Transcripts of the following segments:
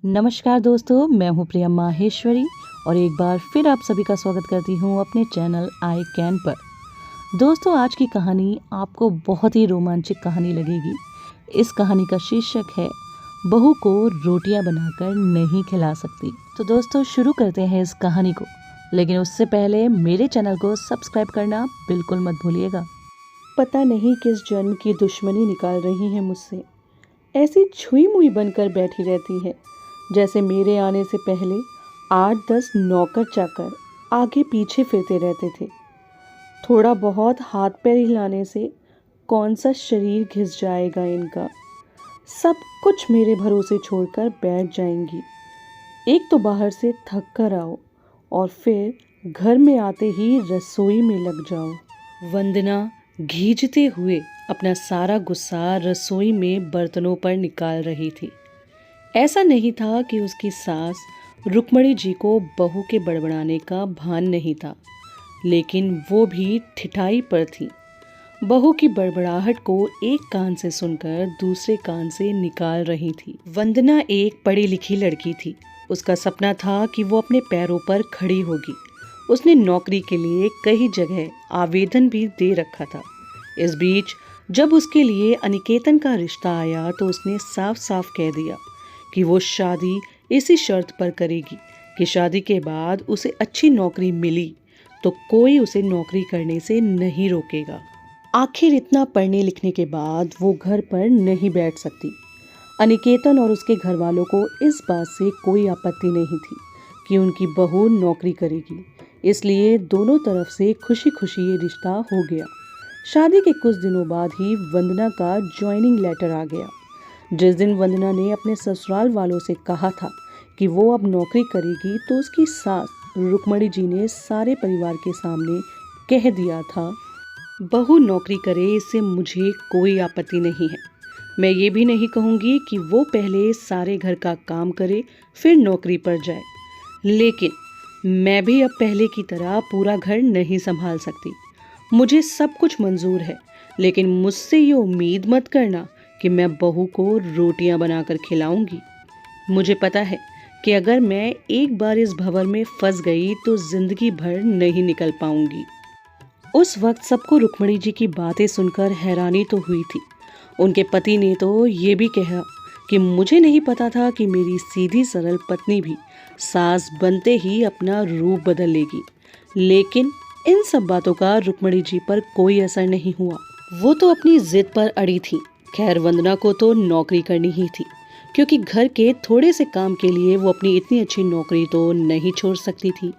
नमस्कार दोस्तों, मैं हूँ प्रिया माहेश्वरी और एक बार फिर आप सभी का स्वागत करती हूँ अपने चैनल आई कैन पर। दोस्तों, आज की कहानी आपको बहुत ही रोमांचक कहानी लगेगी। इस कहानी का शीर्षक है बहू को रोटियां बनाकर नहीं खिला सकती। तो दोस्तों, शुरू करते हैं इस कहानी को, लेकिन उससे पहले मेरे चैनल को सब्सक्राइब करना बिल्कुल मत भूलिएगा। पता नहीं किस जन्म की दुश्मनी निकाल रही है मुझसे। ऐसी छुई मुई बनकर बैठी रहती है जैसे मेरे आने से पहले 8-10 नौकर चाकर आगे पीछे फिरते रहते थे। थोड़ा बहुत हाथ पैर हिलाने से कौन सा शरीर घिस जाएगा इनका। सब कुछ मेरे भरोसे छोड़कर बैठ जाएंगी। एक तो बाहर से थक कर आओ और फिर घर में आते ही रसोई में लग जाओ। वंदना गीजते हुए अपना सारा गुस्सा रसोई में बर्तनों पर निकाल रही थी। ऐसा नहीं था कि उसकी सास रुक्मणी जी को बहू के बड़बड़ाने का भान नहीं था, लेकिन वो भी ठिठाई पर थी। बहू की बड़बड़ाहट को एक कान से सुनकर दूसरे कान से निकाल रही थी। वंदना एक पढ़ी लिखी लड़की थी। उसका सपना था कि वो अपने पैरों पर खड़ी होगी। उसने नौकरी के लिए कई जगह आवेदन भी दे रखा था। इस बीच जब उसके लिए अनिकेतन का रिश्ता आया तो उसने साफ साफ कह दिया कि वो शादी इसी शर्त पर करेगी कि शादी के बाद उसे अच्छी नौकरी मिली तो कोई उसे नौकरी करने से नहीं रोकेगा। आखिर इतना पढ़ने लिखने के बाद वो घर पर नहीं बैठ सकती। अनिकेतन और उसके घर वालों को इस बात से कोई आपत्ति नहीं थी कि उनकी बहू नौकरी करेगी, इसलिए दोनों तरफ से खुशी खुशी ये रिश्ता हो गया। शादी के कुछ दिनों बाद ही वंदना का ज्वाइनिंग लेटर आ गया। जिस दिन वंदना ने अपने ससुराल वालों से कहा था कि वो अब नौकरी करेगी तो उसकी सास रुक्मणी जी ने सारे परिवार के सामने कह दिया था, बहू नौकरी करे इससे मुझे कोई आपत्ति नहीं है। मैं ये भी नहीं कहूँगी कि वो पहले सारे घर का काम करे फिर नौकरी पर जाए, लेकिन मैं भी अब पहले की तरह पूरा घर नहीं संभाल सकती। मुझे सब कुछ मंजूर है, लेकिन मुझसे ये उम्मीद मत करना कि मैं बहू को रोटियां बनाकर खिलाऊंगी। मुझे पता है कि अगर मैं एक बार इस भंवर में फंस गई तो जिंदगी भर नहीं निकल पाऊंगी। उस वक्त सबको रुक्मणी जी की बातें सुनकर हैरानी तो हुई थी। उनके पति ने तो ये भी कहा कि मुझे नहीं पता था कि मेरी सीधी सरल पत्नी भी सास बनते ही अपना रूप बदल लेगी। लेकिन इन सब बातों का रुक्मणी जी पर कोई असर नहीं हुआ। वो तो अपनी जिद पर अड़ी थी। खैर, वंदना को तो नौकरी करनी ही थी, क्योंकि घर के थोड़े से काम के लिए वो अपनी इतनी अच्छी नौकरी तो नहीं छोड़ सकती थी।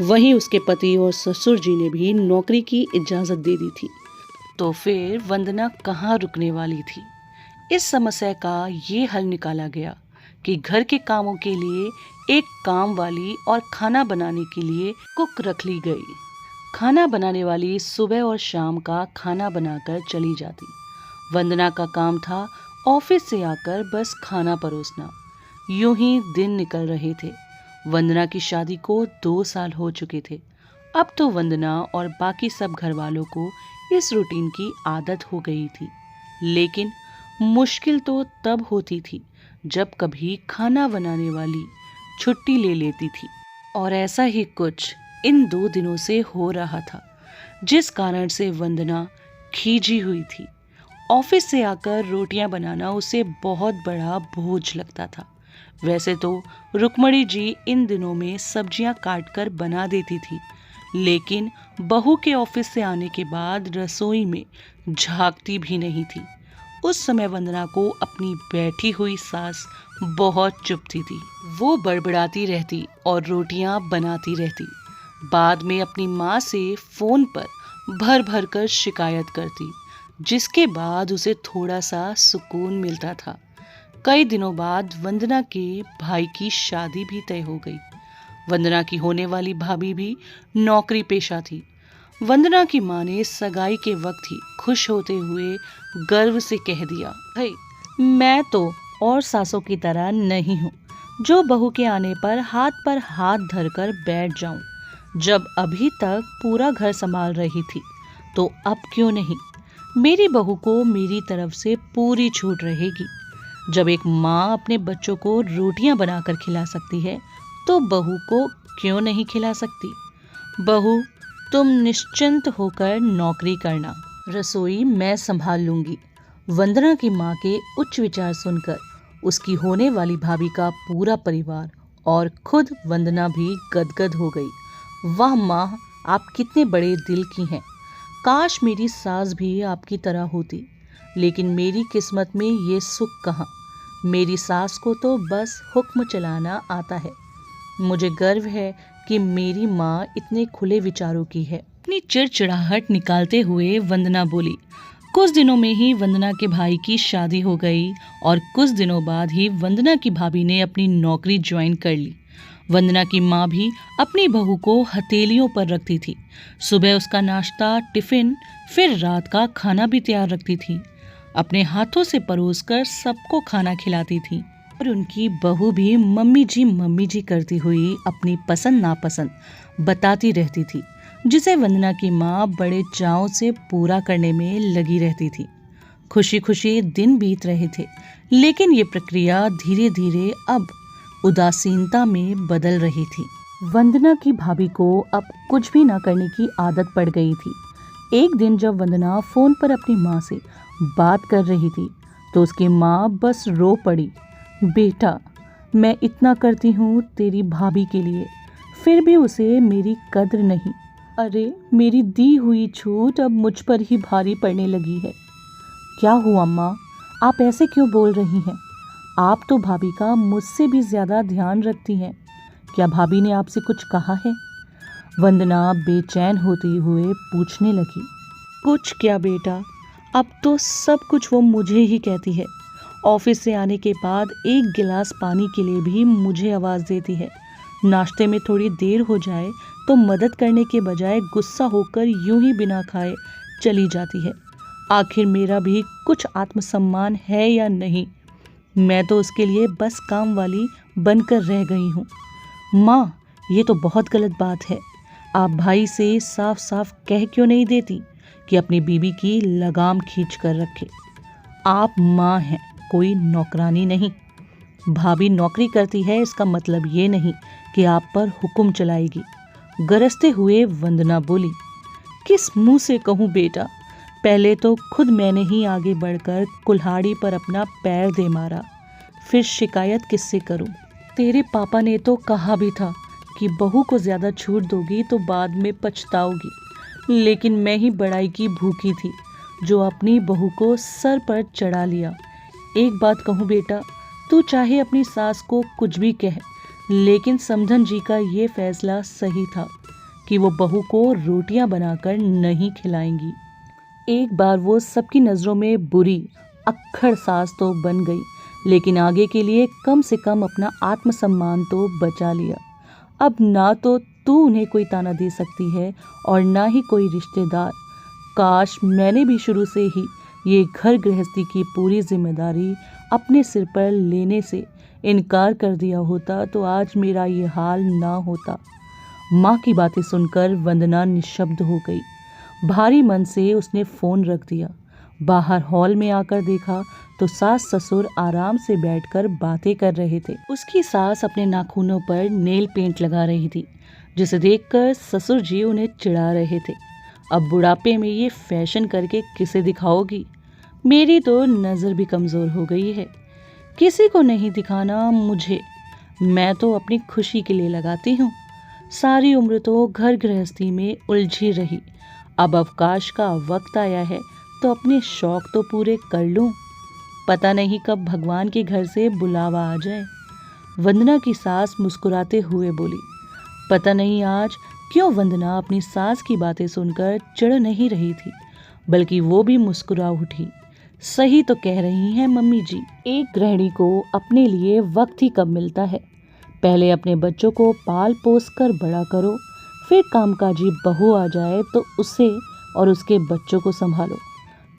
वहीं उसके पति और ससुर जी ने भी नौकरी की इजाजत दे दी थी। तो फिर वंदना कहाँ रुकने वाली थी। इस समस्या का ये हल निकाला गया कि घर के कामों के लिए एक काम वाली और खाना बनाने के लिए कुक रख ली गई। खाना बनाने वाली सुबह और शाम का खाना बनाकर चली जाती। वंदना का काम था ऑफिस से आकर बस खाना परोसना। यूं ही दिन निकल रहे थे। वंदना की शादी को 2 साल हो चुके थे। अब तो वंदना और बाकी सब घर वालों को इस रूटीन की आदत हो गई थी, लेकिन मुश्किल तो तब होती थी जब कभी खाना बनाने वाली छुट्टी ले लेती थी। और ऐसा ही कुछ इन 2 दिनों से हो रहा था, जिस कारण से वंदना खींची हुई थी। ऑफिस से आकर रोटियां बनाना उसे बहुत बड़ा बोझ लगता था। वैसे तो रुक्मणी जी इन दिनों में सब्जियां काटकर बना देती थी, लेकिन बहू के ऑफिस से आने के बाद रसोई में झांकती भी नहीं थी। उस समय वंदना को अपनी बैठी हुई सास बहुत चुभती थी। वो बड़बड़ाती रहती और रोटियां बनाती रहती। बाद में अपनी माँ से फोन पर भर भर कर शिकायत करती, जिसके बाद उसे थोड़ा सा सुकून मिलता था। कई दिनों बाद वंदना के भाई की शादी भी तय हो गई। वंदना की होने वाली भाभी भी नौकरी पेशा थी। वंदना की माँ ने सगाई के वक्त ही खुश होते हुए गर्व से कह दिया, भाई मैं तो और सासों की तरह नहीं हूँ जो बहू के आने पर हाथ धरकर बैठ जाऊं। जब अभी तक पूरा घर संभाल रही थी तो अब क्यों नहीं। मेरी बहू को मेरी तरफ से पूरी छूट रहेगी। जब एक माँ अपने बच्चों को रोटियां बनाकर खिला सकती है तो बहू को क्यों नहीं खिला सकती। बहू, तुम निश्चिंत होकर नौकरी करना, रसोई मैं संभाल लूंगी। वंदना की माँ के उच्च विचार सुनकर उसकी होने वाली भाभी का पूरा परिवार और खुद वंदना भी गदगद हो गई। वाह माँ, आप कितने बड़े दिल की हैं। काश मेरी सास भी आपकी तरह होती, लेकिन मेरी किस्मत में ये सुख कहाँ। मेरी सास को तो बस हुक्म चलाना आता है। मुझे गर्व है कि मेरी माँ इतने खुले विचारों की है। अपनी चिड़चिड़ाहट निकालते हुए वंदना बोली। कुछ दिनों में ही वंदना के भाई की शादी हो गई और कुछ दिनों बाद ही वंदना की भाभी ने अपनी नौकरी ज्वाइन कर ली। वंदना की माँ भी अपनी बहू को हथेलियों पर रखती थी। सुबह उसका नाश्ता, टिफिन, फिर रात का खाना भी तैयार रखती थी। अपने हाथों से परोसकर सबको खाना खिलाती थी और उनकी बहू भी मम्मी जी करती हुई अपनी पसंद नापसंद बताती रहती थी, जिसे वंदना की माँ बड़े चाव से पूरा करने में लगी रहती थी। खुशी खुशी दिन बीत रहे थे, लेकिन ये प्रक्रिया धीरे धीरे अब उदासीनता में बदल रही थी। वंदना की भाभी को अब कुछ भी ना करने की आदत पड़ गई थी। एक दिन जब वंदना फोन पर अपनी माँ से बात कर रही थी तो उसकी माँ बस रो पड़ी। बेटा, मैं इतना करती हूँ तेरी भाभी के लिए, फिर भी उसे मेरी कद्र नहीं। अरे, मेरी दी हुई छूट अब मुझ पर ही भारी पड़ने लगी है। क्या हुआ माँ, आप ऐसे क्यों बोल रही हैं? आप तो भाभी का मुझसे भी ज्यादा ध्यान रखती हैं। क्या भाभी ने आपसे कुछ कहा है? वंदना बेचैन होते हुए पूछने लगी। कुछ क्या बेटा, अब तो सब कुछ वो मुझे ही कहती है। ऑफिस से आने के बाद एक गिलास पानी के लिए भी मुझे आवाज़ देती है। नाश्ते में थोड़ी देर हो जाए तो मदद करने के बजाय गुस्सा होकर यूं ही बिना खाए चली जाती है। आखिर मेरा भी कुछ आत्मसम्मान है या नहीं? मैं तो उसके लिए बस काम वाली बनकर रह गई हूँ। माँ, ये तो बहुत गलत बात है। आप भाई से साफ साफ कह क्यों नहीं देती कि अपनी बीबी की लगाम खींच कर रखे? आप माँ हैं, कोई नौकरानी नहीं। भाभी नौकरी करती है इसका मतलब ये नहीं कि आप पर हुक्म चलाएगी। गरजते हुए वंदना बोली। किस मुंह से कहूँ बेटा, पहले तो खुद मैंने ही आगे बढ़कर कुल्हाड़ी पर अपना पैर दे मारा, फिर शिकायत किससे करूं? तेरे पापा ने तो कहा भी था कि बहू को ज्यादा छूट दोगी तो बाद में पछताओगी, लेकिन मैं ही बड़ाई की भूखी थी जो अपनी बहू को सर पर चढ़ा लिया। एक बात कहूँ बेटा, तू चाहे अपनी सास को कुछ भी कह, लेकिन समधन जी का ये फैसला सही था कि वो बहू को रोटियां बनाकर नहीं खिलाएंगी। एक बार वो सबकी नज़रों में बुरी अक्खड़ सास तो बन गई, लेकिन आगे के लिए कम से कम अपना आत्मसम्मान तो बचा लिया। अब ना तो तू उन्हें कोई ताना दे सकती है और ना ही कोई रिश्तेदार। काश मैंने भी शुरू से ही ये घर गृहस्थी की पूरी जिम्मेदारी अपने सिर पर लेने से इनकार कर दिया होता तो आज मेरा ये हाल ना होता। माँ की बातें सुनकर वंदना निशब्द हो गई। भारी मन से उसने फोन रख दिया। बाहर हॉल में आकर देखा तो सास ससुर आराम से बैठकर बातें कर रहे थे। उसकी सास अपने नाखूनों पर नेल पेंट लगा रही थी, जिसे देखकर ससुर जी उन्हें चिढ़ा रहे थे। अब बुढ़ापे में ये फैशन करके किसे दिखाओगी? मेरी तो नज़र भी कमज़ोर हो गई है, किसी को नहीं दिखाना मुझे। मैं तो अपनी खुशी के लिए लगाती हूँ। सारी उम्र तो घर गृहस्थी में उलझी रही, अब अवकाश का वक्त आया है तो अपने शौक तो पूरे कर लूं। पता नहीं कब भगवान के घर से बुलावा आ जाए। वंदना की सास मुस्कुराते हुए बोली। पता नहीं आज क्यों वंदना अपनी सास की बातें सुनकर चिढ़ नहीं रही थी, बल्कि वो भी मुस्कुरा उठी। सही तो कह रही हैं मम्मी जी, एक गृहिणी को अपने लिए वक्त ही कब मिलता है। पहले अपने बच्चों को पाल पोस कर बड़ा करो, फिर कामकाजी बहू आ जाए तो उसे और उसके बच्चों को संभालो।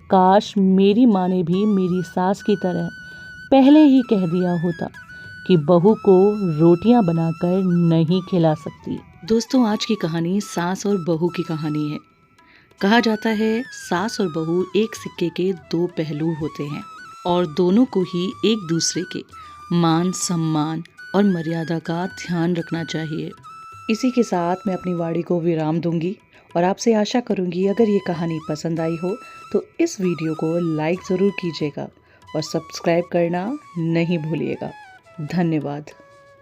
काश मेरी माँ ने भी मेरी सास की तरह पहले ही कह दिया होता कि बहू को रोटियां बनाकर नहीं खिला सकती। दोस्तों, आज की कहानी सास और बहू की कहानी है। कहा जाता है सास और बहू एक सिक्के के दो पहलू होते हैं। और दोनों को ही एक दूसरे के मान सम्मान और मर्यादा का ध्यान रखना चाहिए। इसी के साथ मैं अपनी वाणी को विराम दूंगी और आपसे आशा करूंगी अगर ये कहानी पसंद आई हो तो इस वीडियो को लाइक ज़रूर कीजिएगा और सब्सक्राइब करना नहीं भूलिएगा। धन्यवाद।